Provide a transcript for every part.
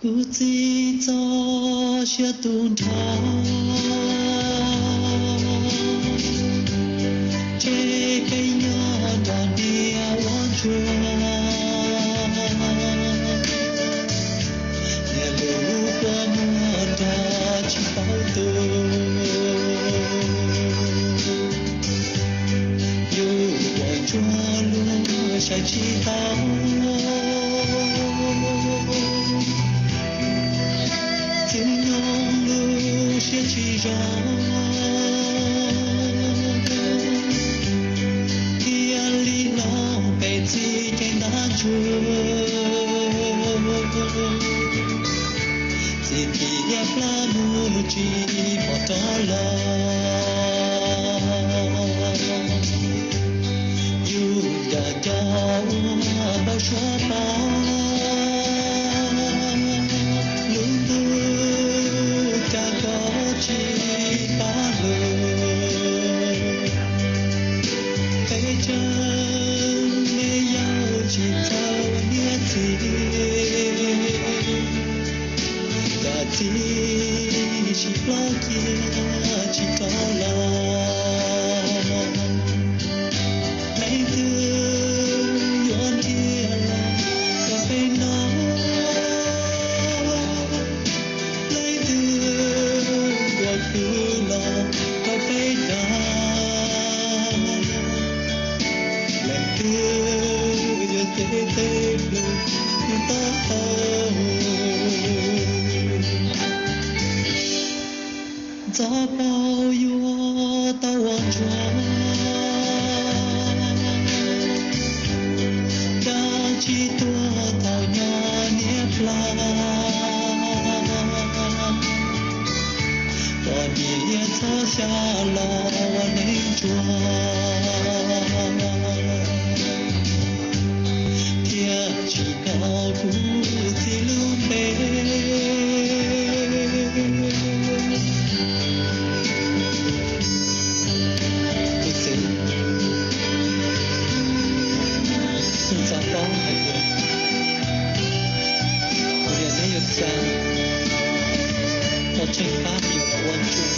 故知早些动潮，这个鸟到你望着，也路过莫的去报道，有我着路下祈祷。自用路些去绕，天里老被自己拿着，自己也不木吉不到了，有的叫我不说吧。早报有到我庄，大几多到年不来，我也走下了我那庄，天气高不自路北。Trên pháp nhiều quan trung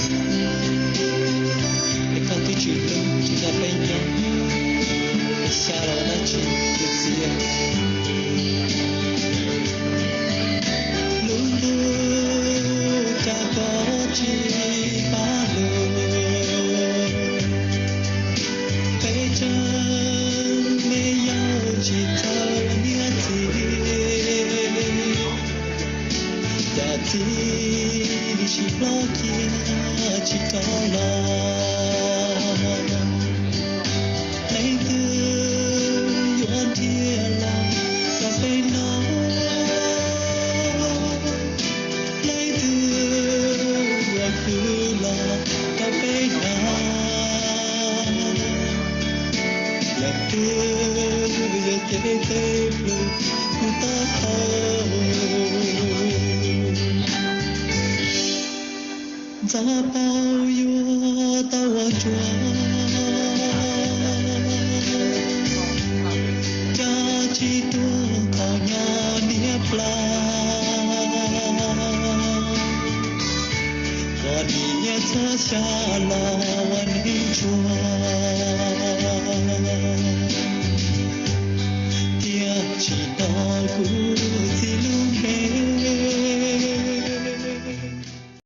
để con tôi chuyển lưng chúng ta bên nhau xa đó đã chuyển được riêng luôn luôn ta có chi ba lời cái chân mê nhau chỉ thơ nghĩa gì đã gì chỉ lo kia chỉ có lo